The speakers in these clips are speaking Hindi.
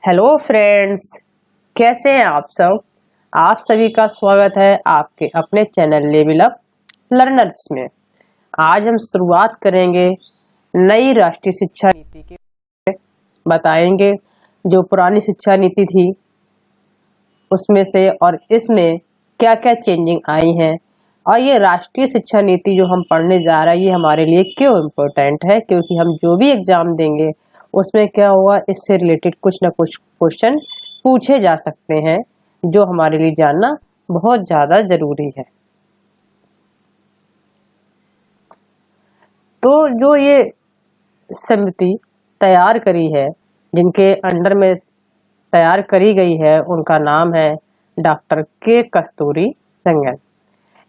हेलो फ्रेंड्स, कैसे हैं आप सब। आप सभी का स्वागत है आपके अपने चैनल लेवल अप लर्नर्स में। आज हम शुरुआत करेंगे नई राष्ट्रीय शिक्षा नीति के, बताएंगे जो पुरानी शिक्षा नीति थी उसमें से और इसमें क्या क्या चेंजिंग आई हैं, और ये राष्ट्रीय शिक्षा नीति जो हम पढ़ने जा रहे हैं ये हमारे लिए क्यों इम्पोर्टेंट है, क्योंकि हम जो भी एग्जाम देंगे उसमें क्या होगा, इससे रिलेटेड कुछ ना कुछ क्वेश्चन पूछे जा सकते हैं जो हमारे लिए जानना बहुत ज्यादा जरूरी है। तो जो ये समिति तैयार करी है, जिनके अंडर में तैयार करी गई है, उनका नाम है डॉक्टर के कस्तूरी रंगन।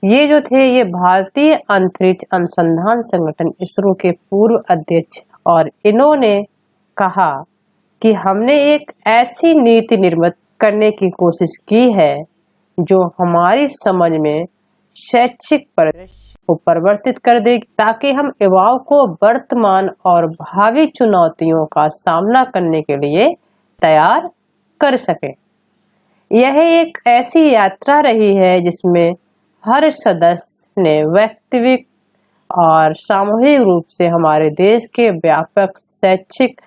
ये जो थे ये भारतीय अंतरिक्ष अनुसंधान संगठन इसरो के पूर्व अध्यक्ष, और इन्होंने कहा कि हमने एक ऐसी नीति निर्मित करने की कोशिश की है जो हमारी समझ में शैक्षिक परिदृश्य को परिवर्तित कर दे, ताकि हम युवाओं को वर्तमान और भावी चुनौतियों का सामना करने के लिए तैयार कर सके। यह एक ऐसी यात्रा रही है जिसमें हर सदस्य ने व्यक्तिगत और सामूहिक रूप से हमारे देश के व्यापक शैक्षिक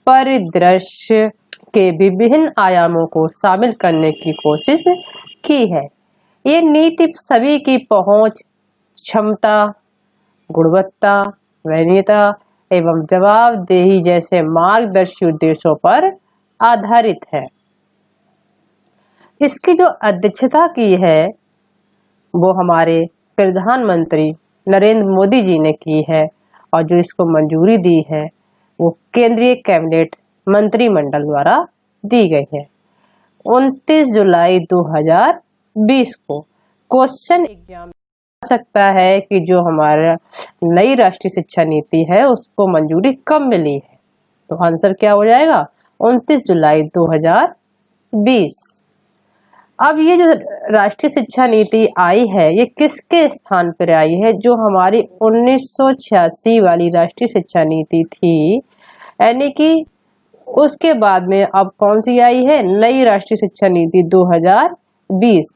परिदृश्य के विभिन्न आयामों को शामिल करने की कोशिश की है। ये नीति सभी की पहुंच, क्षमता, गुणवत्ता, वरीयता एवं जवाबदेही जैसे मार्गदर्शी उद्देश्यों पर आधारित है। इसकी जो अध्यक्षता की है वो हमारे प्रधानमंत्री नरेंद्र मोदी जी ने की है, और जो इसको मंजूरी दी है वो केंद्रीय कैबिनेट मंत्रिमंडल द्वारा दी गई है। 29 जुलाई 2020 को क्वेश्चन एग्जाम आ सकता है कि जो हमारा नई राष्ट्रीय शिक्षा नीति है उसको मंजूरी कब मिली है, तो आंसर क्या हो जाएगा 29 जुलाई 2020। अब ये जो राष्ट्रीय शिक्षा नीति आई है ये किसके स्थान पर आई है, जो हमारी 1986 वाली राष्ट्रीय शिक्षा नीति थी, यानी कि उसके बाद में अब कौन सी आई है, नई राष्ट्रीय शिक्षा नीति 2020।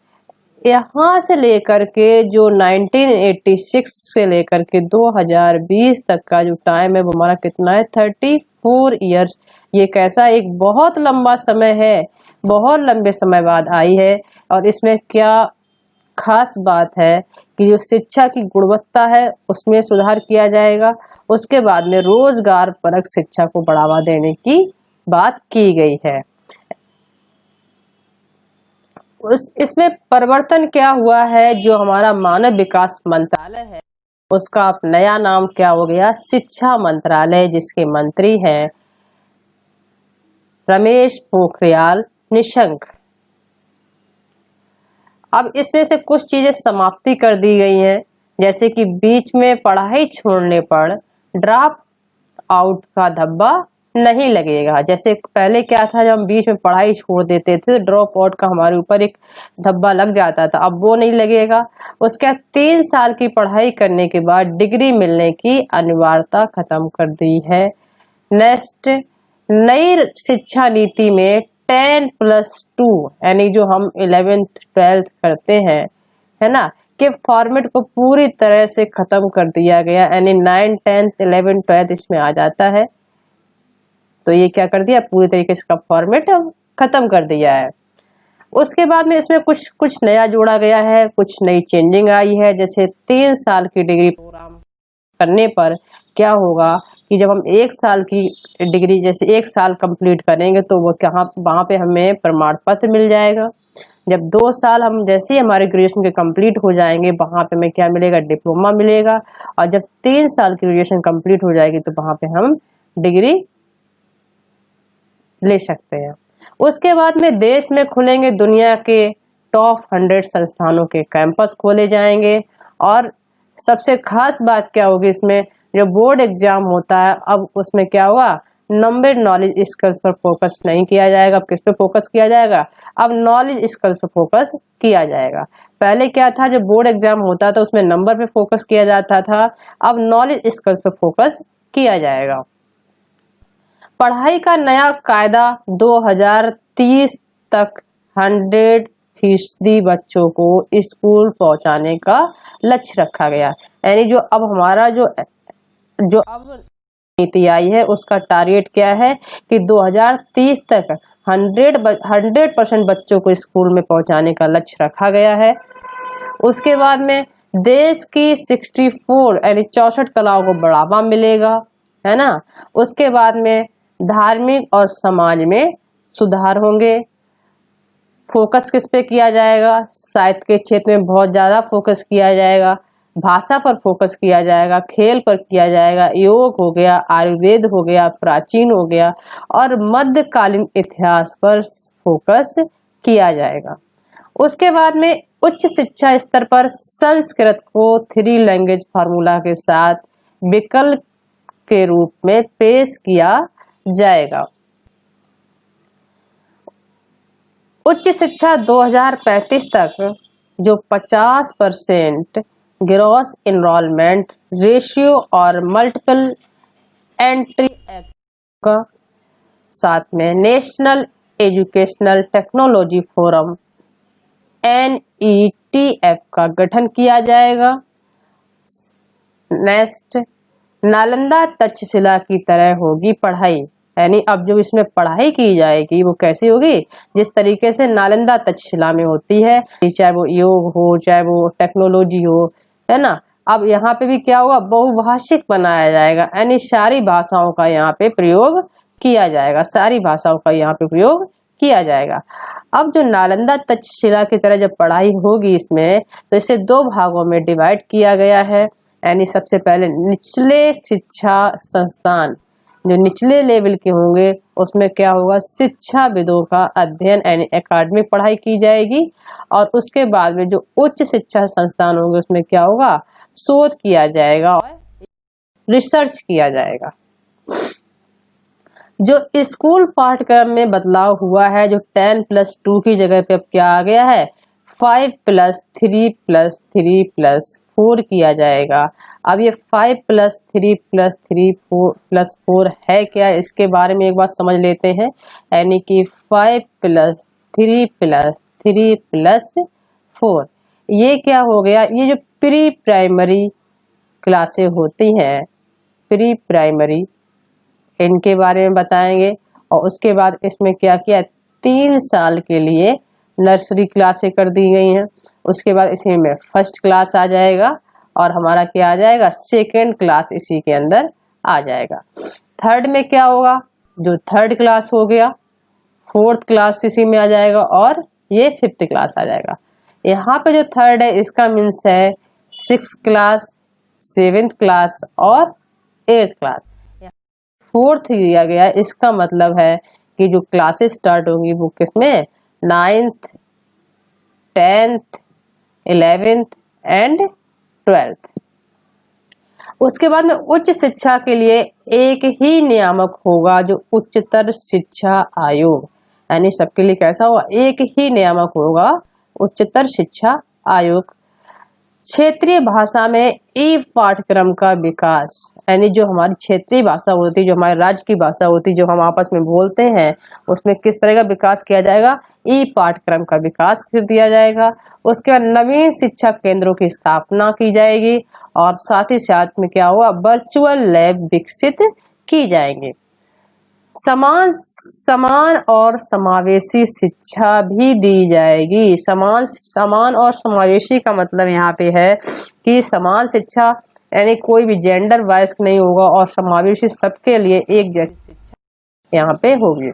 यहाँ से लेकर के जो 1986 से लेकर के 2020 तक का जो टाइम है वो हमारा कितना है, 34 ईयर्स। ये कैसा एक बहुत लंबा समय है, बहुत लंबे समय बाद आई है। और इसमें क्या खास बात है कि जो शिक्षा की गुणवत्ता है उसमें सुधार किया जाएगा। उसके बाद में रोजगार परक शिक्षा को बढ़ावा देने की बात की गई है। इसमें परिवर्तन क्या हुआ है, जो हमारा मानव विकास मंत्रालय है उसका अब नया नाम क्या हो गया, शिक्षा मंत्रालय, जिसके मंत्री हैं रमेश पोखरियाल निशंक। अब इसमें से कुछ चीजें समाप्ति कर दी गई हैं, जैसे कि बीच में पढ़ाई छोड़ने पर ड्रॉप आउट का धब्बा नहीं लगेगा। जैसे पहले क्या था, जब हम बीच में पढ़ाई छोड़ देते थे तो ड्रॉप आउट का हमारे ऊपर एक धब्बा लग जाता था, अब वो नहीं लगेगा। उसके बाद 3 साल की पढ़ाई करने के बाद डिग्री मिलने की अनिवार्यता खत्म कर दी है। नेक्स्ट, नई शिक्षा नीति में 10+2 यानी जो हम 11th 12th करते हैं, है ना, के फॉर्मेट को पूरी तरह से खत्म कर दिया गया, यानी 9, 10th, 11th, 12th इसमें आ जाता है। तो ये क्या कर दिया, पूरी तरीके से इसका फॉर्मेट खत्म कर दिया है। उसके बाद में इसमें कुछ नया जोड़ा गया है, कुछ नई चेंजिंग आई है। जैसे 3 साल की डिग्री प्रोग्राम करने पर क्या होगा कि जब हम 1 साल की डिग्री, जैसे 1 साल कंप्लीट करेंगे तो वो वहाँ पे हमें प्रमाण पत्र मिल जाएगा। जब 2 साल हम जैसे ही हमारे ग्रेजुएशन के कंप्लीट हो जाएंगे वहाँ पे हमें क्या मिलेगा, डिप्लोमा मिलेगा। और जब 3 साल की ग्रेजुएशन कंप्लीट हो जाएगी तो वहाँ पे हम डिग्री ले सकते हैं। उसके बाद में देश में खुलेंगे दुनिया के टॉप 100 संस्थानों के कैंपस खोले जाएंगे। और सबसे खास बात क्या होगी, इसमें जो बोर्ड एग्जाम होता है अब उसमें क्या होगा, नंबर नॉलेज स्किल्स पर फोकस नहीं किया जाएगा। अब किस पे फोकस किया जाएगा, अब नॉलेज स्किल्स पर फोकस किया जाएगा। पहले क्या था, जो बोर्ड एग्जाम होता था उसमें नंबर पे फोकस किया जाता था, अब नॉलेज स्किल्स पर फोकस किया जाएगा। पढ़ाई का नया कायदा 2030 तक 100% बच्चों को स्कूल पहुंचाने का लक्ष्य रखा गया। यानी जो अब हमारा जो अब नीति आई है उसका टारगेट क्या है कि 2030 तक 100% बच्चों को स्कूल में पहुंचाने का लक्ष्य रखा गया है। उसके बाद में देश की 64 यानी 64 कलाओं को बढ़ावा मिलेगा, है ना। उसके बाद में धार्मिक और समाज में सुधार होंगे। फोकस किस पे किया जाएगा? साहित्य के क्षेत्र में बहुत ज्यादा फोकस किया जाएगा, भाषा पर फोकस किया जाएगा, खेल पर किया जाएगा, योग हो गया, आयुर्वेद हो गया, प्राचीन हो गया और मध्यकालीन इतिहास पर फोकस किया जाएगा। उसके बाद में उच्च शिक्षा स्तर पर संस्कृत को 3 लैंग्वेज फार्मूला के साथ विकल्प के रूप में पेश किया जाएगा। उच्च शिक्षा 2035 तक जो 50% ग्रॉस एनरोलमेंट रेशियो और मल्टीपल एंट्री एक्ट का, साथ में national educational technology forum NETF का गठन किया जाएगा। नेक्स्ट, नालंदा तक्षशिला की तरह होगी पढ़ाई। यानी अब जो इसमें पढ़ाई की जाएगी वो कैसी होगी? जिस तरीके से नालंदा तक्षशिला में होती है, चाहे वो योग हो चाहे वो टेक्नोलॉजी हो, है ना। अब यहाँ पे भी क्या होगा? बहुभाषिक बनाया जाएगा, यानी सारी भाषाओं का यहाँ पे प्रयोग किया जाएगा, सारी भाषाओं का यहाँ पे प्रयोग किया जाएगा। अब जो नालंदा तक्षशिला की तरह जब पढ़ाई होगी इसमें, तो इसे 2 भागों में डिवाइड किया गया है। यानी सबसे पहले निचले शिक्षा संस्थान जो निचले लेवल के होंगे उसमें क्या होगा? शिक्षाविदों का अध्ययन यानी एकेडमिक पढ़ाई की जाएगी। और उसके बाद में जो उच्च शिक्षा संस्थान होंगे उसमें क्या होगा? शोध किया जाएगा और रिसर्च किया जाएगा। जो स्कूल पाठ्यक्रम में बदलाव हुआ है, जो 10+2 की जगह पे अब क्या आ गया है? 5+3+3+4 किया जाएगा। अब ये 5+3+3+4 है क्या? इसके बारे में एक बार समझ लेते हैं। यानी कि 5+3+3+4 ये क्या हो गया? ये जो प्री प्राइमरी क्लासें होती हैं, प्री प्राइमरी, इनके बारे में बताएंगे। और उसके बाद इसमें क्या किया? 3 साल के लिए नर्सरी क्लासें कर दी गई हैं। उसके बाद इसमें में फर्स्ट क्लास आ जाएगा और हमारा क्या आ जाएगा? सेकेंड क्लास इसी के अंदर आ जाएगा। थर्ड में क्या होगा? जो थर्ड क्लास हो गया, फोर्थ क्लास इसी में आ जाएगा और ये 5th क्लास आ जाएगा। यहाँ पे जो थर्ड है इसका मीन्स है 6th क्लास, 7th क्लास और 8th क्लास। फोर्थ दिया गया, इसका मतलब है कि जो क्लासेस स्टार्ट होंगी वो किसमें? 9th, 10th, 11th and 12th। उसके बाद में उच्च शिक्षा के लिए एक ही नियामक होगा, जो उच्चतर शिक्षा आयोग। यानी सबके लिए कैसा होगा? एक ही नियामक होगा, उच्चतर शिक्षा आयोग। क्षेत्रीय भाषा में ई पाठ्यक्रम का विकास, यानी जो हमारी क्षेत्रीय भाषा होती है, जो हमारे राज्य की भाषा होती है, जो हम आपस में बोलते हैं, उसमें किस तरह का विकास किया जाएगा? ई पाठ्यक्रम का विकास कर दिया जाएगा। उसके बाद नवीन शिक्षा केंद्रों की स्थापना की जाएगी और साथ ही साथ में क्या होगा? वर्चुअल लैब विकसित की जाएंगे। समान और समावेशी शिक्षा भी दी जाएगी। समान और समावेशी का मतलब यहाँ पे है कि समान शिक्षा यानी कोई भी जेंडर वाइज नहीं होगा और समावेशी सबके लिए एक जैसी शिक्षा यहाँ पे होगी।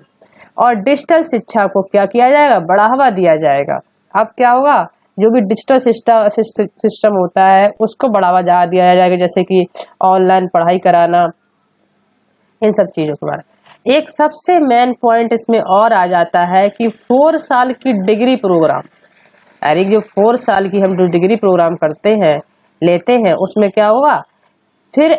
और डिजिटल शिक्षा को क्या किया जाएगा? बढ़ावा दिया जाएगा। अब क्या होगा? जो भी डिजिटल सिस्टम होता है उसको बढ़ावा दिया जाएगा, जैसे कि ऑनलाइन पढ़ाई कराना, इन सब चीजों के बारे में। एक सबसे मेन पॉइंट इसमें और आ जाता है कि 4 साल की डिग्री प्रोग्राम, यानी जो 4 साल की हम जो डिग्री प्रोग्राम करते हैं, लेते हैं, उसमें क्या होगा? फिर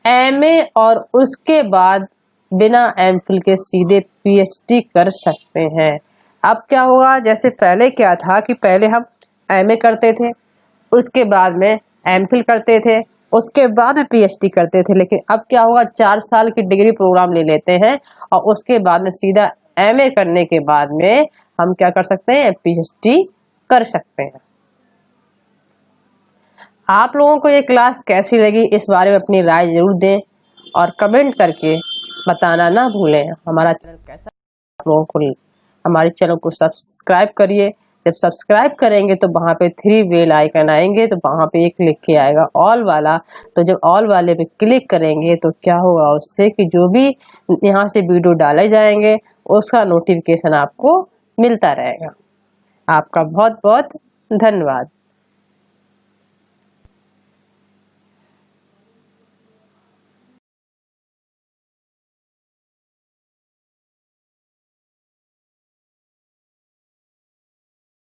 MA और उसके बाद बिना MPhil के सीधे PhD कर सकते हैं। अब क्या होगा? जैसे पहले क्या था कि पहले हम MA करते थे, उसके बाद में MPhil करते थे, उसके बाद में पीएचडी करते थे। लेकिन अब क्या होगा, 4 साल की डिग्री प्रोग्राम ले लेते हैं और उसके बाद में सीधा एमए करने के बाद में हम क्या कर सकते हैं, पीएचडी कर सकते हैं। आप लोगों को ये क्लास कैसी लगी, इस बारे में अपनी राय जरूर दें और कमेंट करके बताना ना भूलें। हमारा चैनल कैसा, आप लोगों को हमारे चैनल को सब्सक्राइब करिए। जब सब्सक्राइब करेंगे तो वहाँ पे 3 बेल आइकन आएंगे, तो वहाँ पे एक लिख के आएगा ऑल वाला। तो जब ऑल वाले पे क्लिक करेंगे तो क्या होगा उससे कि जो भी यहाँ से वीडियो डाले जाएंगे उसका नोटिफिकेशन आपको मिलता रहेगा। आपका बहुत बहुत धन्यवाद।